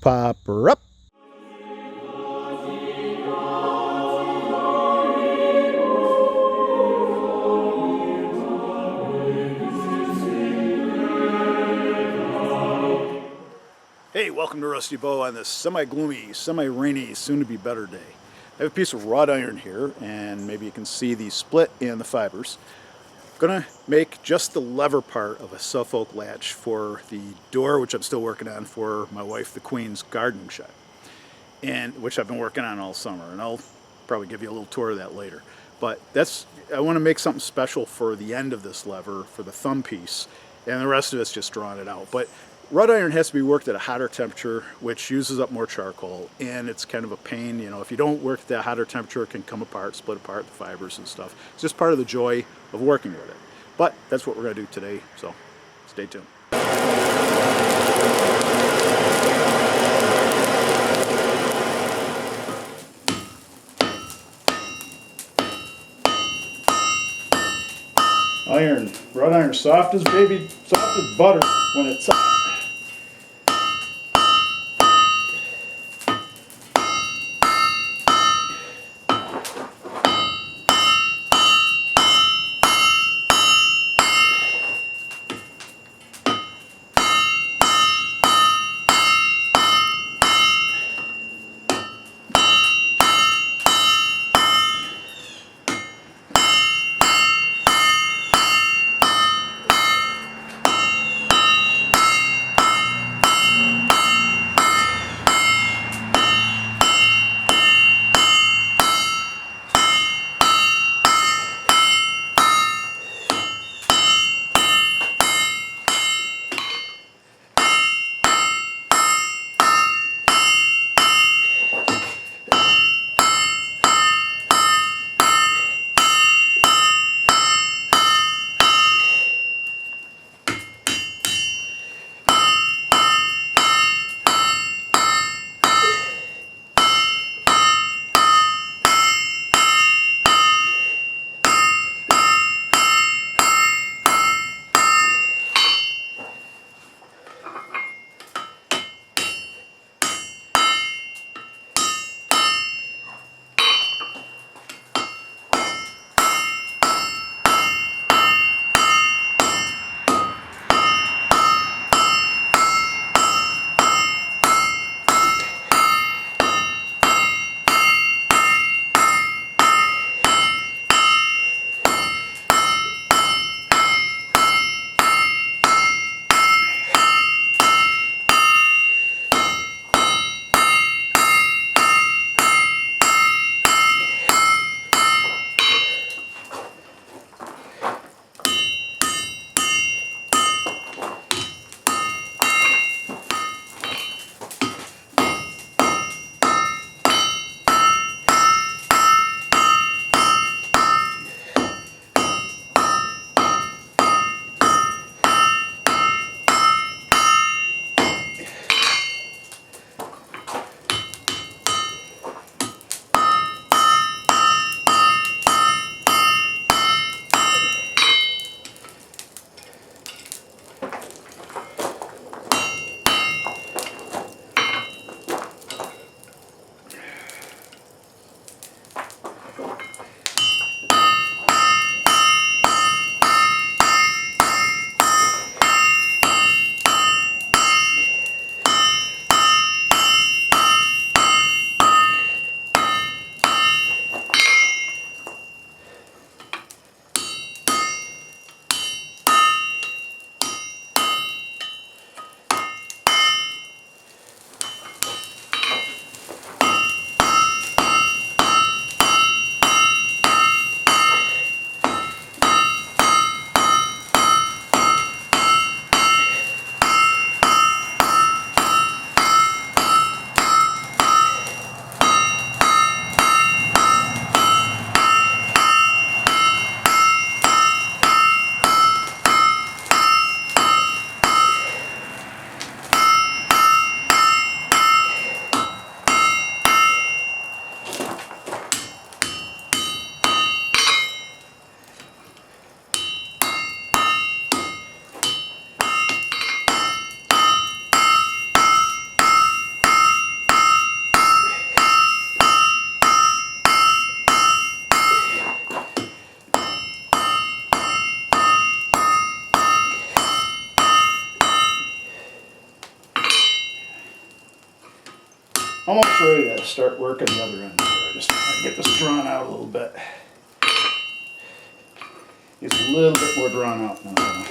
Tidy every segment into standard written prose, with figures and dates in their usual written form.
Pop her up. Hey, welcome to Rusty Bow on this semi-gloomy, semi-rainy, soon-to-be-better day. I have a piece of wrought iron here, and maybe you can see the split in the fibers. I'm gonna make just the lever part of a Suffolk latch for the door, which I'm still working on for my wife, the Queen's gardening shed, and which I've been working on all summer, and I'll probably give you a little tour of that later. But I want to make something special for the end of this lever, for the thumb piece, and the rest of it's just drawing it out. But wrought iron has to be worked at a hotter temperature, which uses up more charcoal, and it's kind of a pain. You know, if you don't work at that hotter temperature, it can come apart, split apart the fibers and stuff. It's just part of the joy of working with it. But that's what we're going to do today, so stay tuned. Iron, wrought iron, soft as butter when it's hot. almost ready to start working the other end. I just want to get this drawn out a little bit. It's a little bit more drawn out now.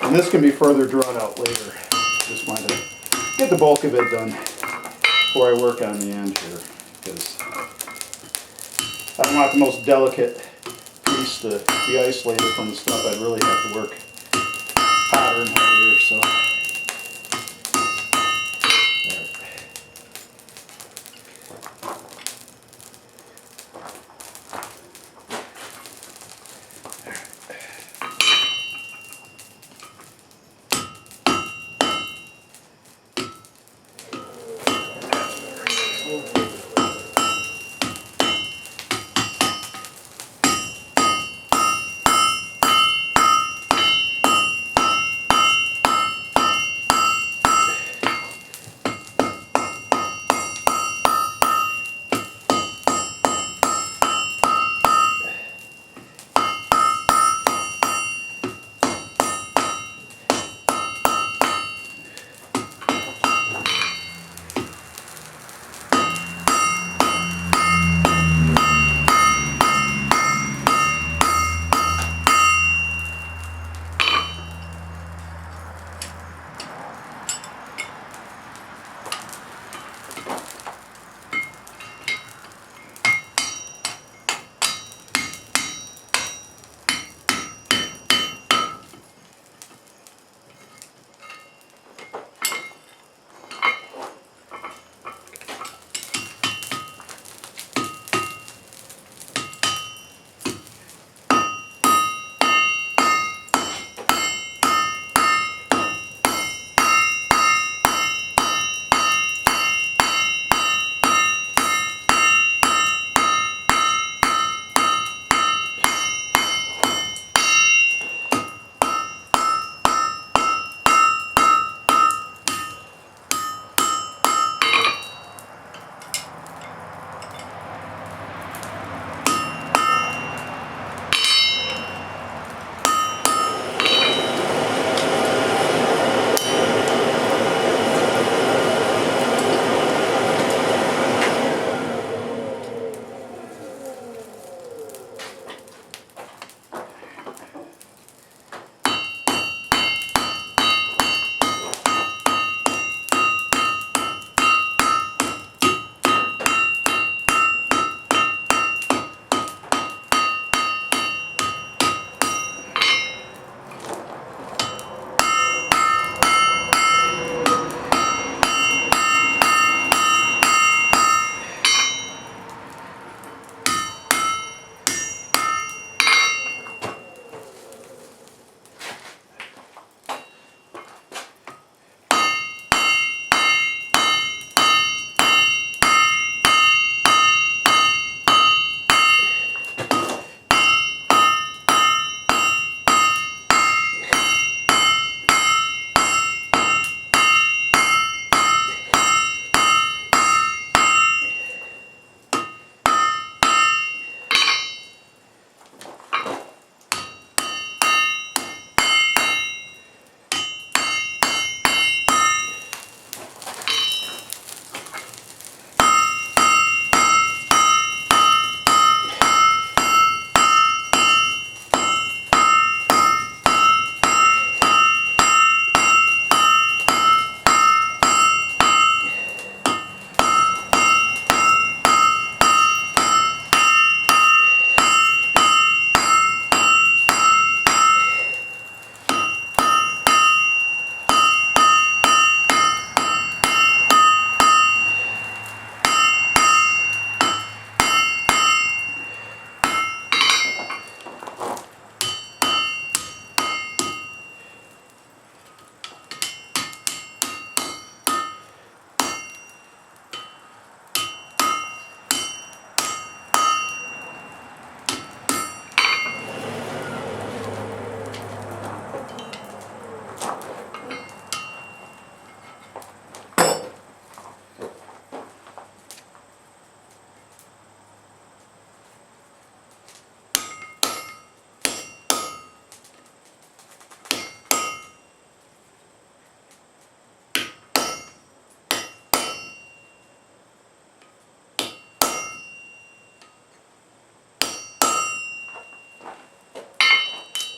And this can be further drawn out later. Just want to get the bulk of it done before I work on the end here, because I don't want the most delicate piece to be isolated from the stuff I'd really have to work hotter and harder. So.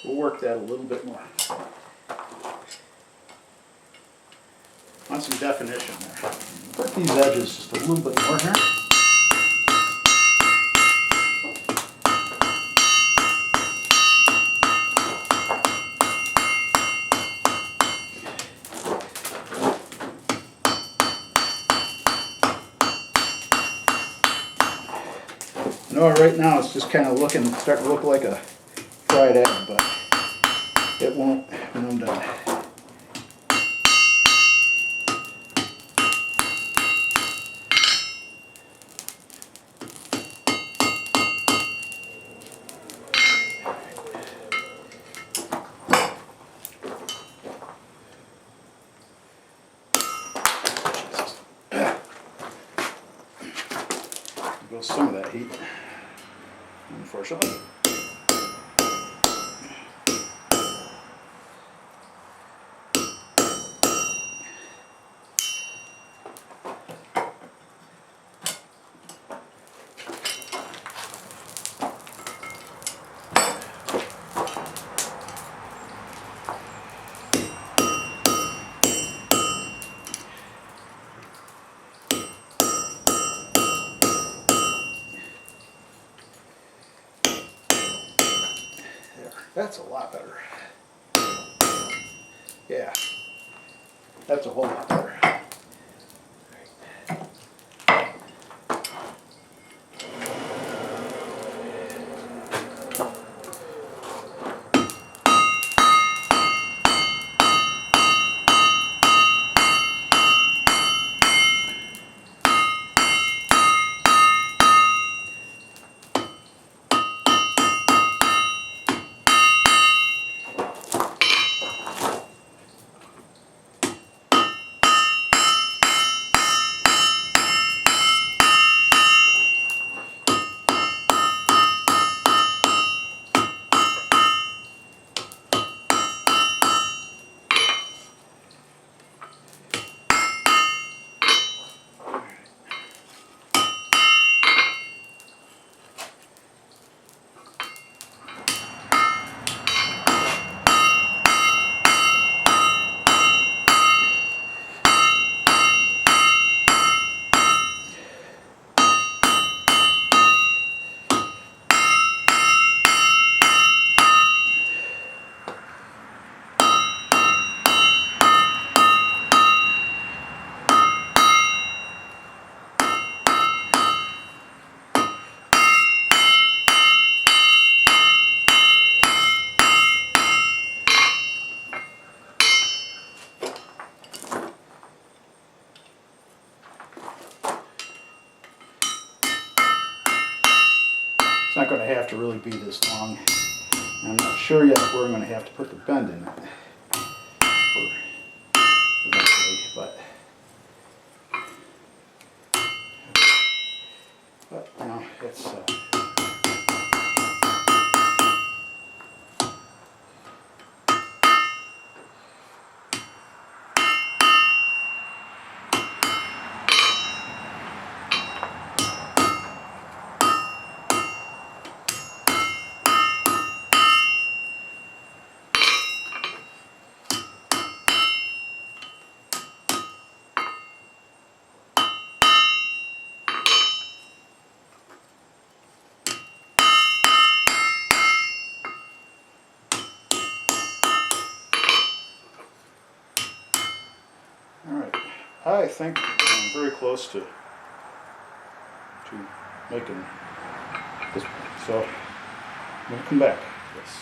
We'll work that a little bit more. Want some definition there. Work these edges just a little bit more here. I know right now it's just kind of starting to look like a fried egg, but it won't when I'm done. Goes some of that heat, unfortunately. That's a lot better. Yeah, that's a whole lot better. It's not going to have to really be this long. I'm not sure yet where I'm going to have to put the bend in it for eventually, but you know, it's I think I'm very close to making this, so I'm going to come back. Yes.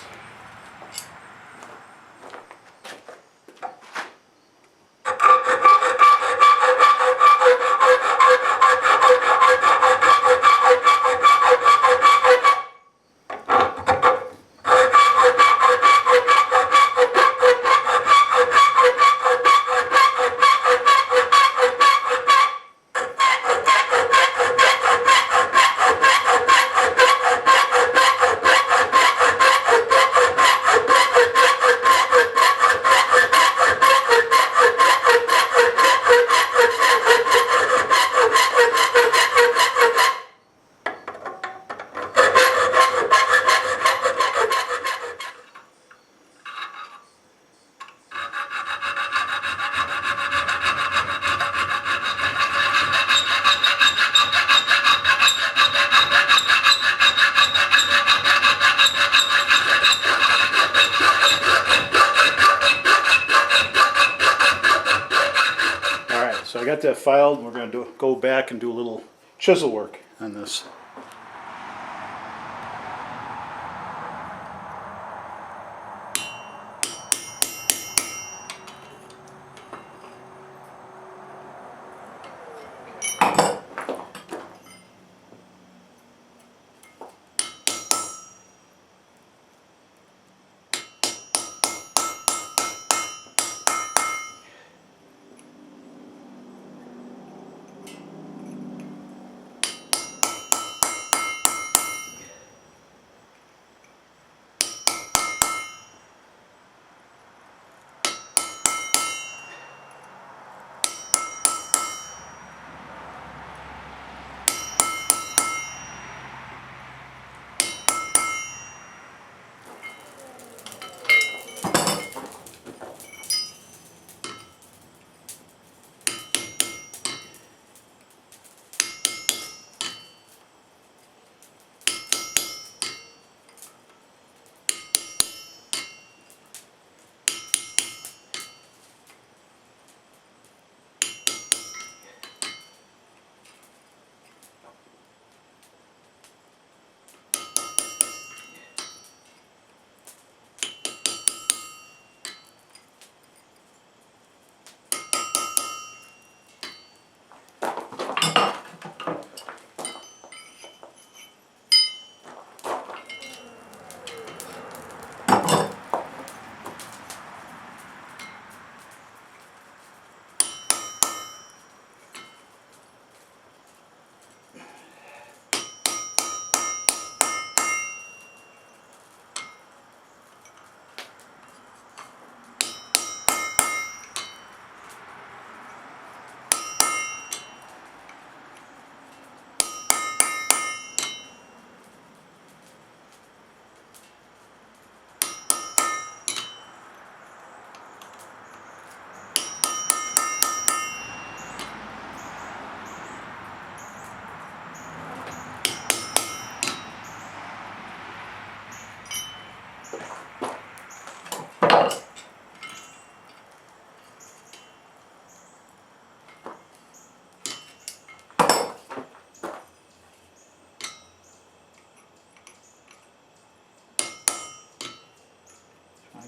So I got that filed, and we're going to go back and do a little chisel work on this.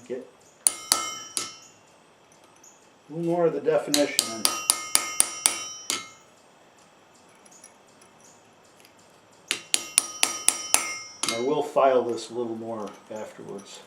Get a little more of the definition in. And I will file this a little more afterwards.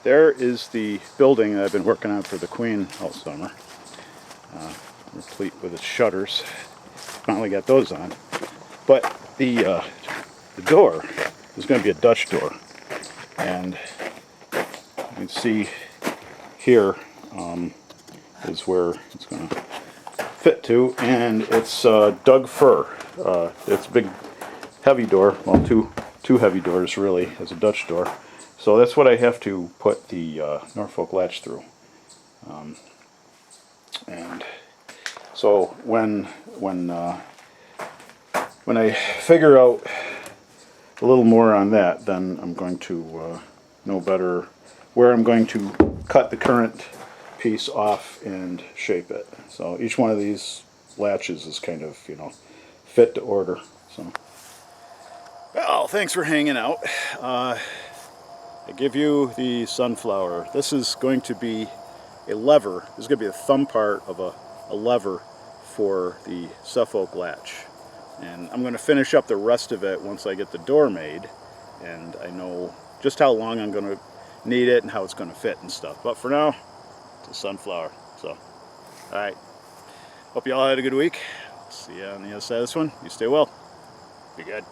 There is the building that I've been working on for the Queen all summer, replete with its shutters. Finally got those on. But the door is going to be a Dutch door, and you can see here is where it's going to fit to, and it's Doug fir. It's a big, heavy door, well, two two heavy doors really as a Dutch door. So that's what I have to put the Norfolk latch through. And so when I figure out a little more on that, then I'm going to know better where I'm going to cut the current piece off and shape it. So each one of these latches is kind of, you know, fit to order. So, well, thanks for hanging out. I give you the sunflower. This is going to be a lever. This is going to be the thumb part of a lever for the Suffolk latch. And I'm going to finish up the rest of it once I get the door made, and I know just how long I'm going to need it and how it's going to fit and stuff. But for now, it's a sunflower. So, alright. Hope you all had a good week. See you on the other side of this one. You stay well. Be good.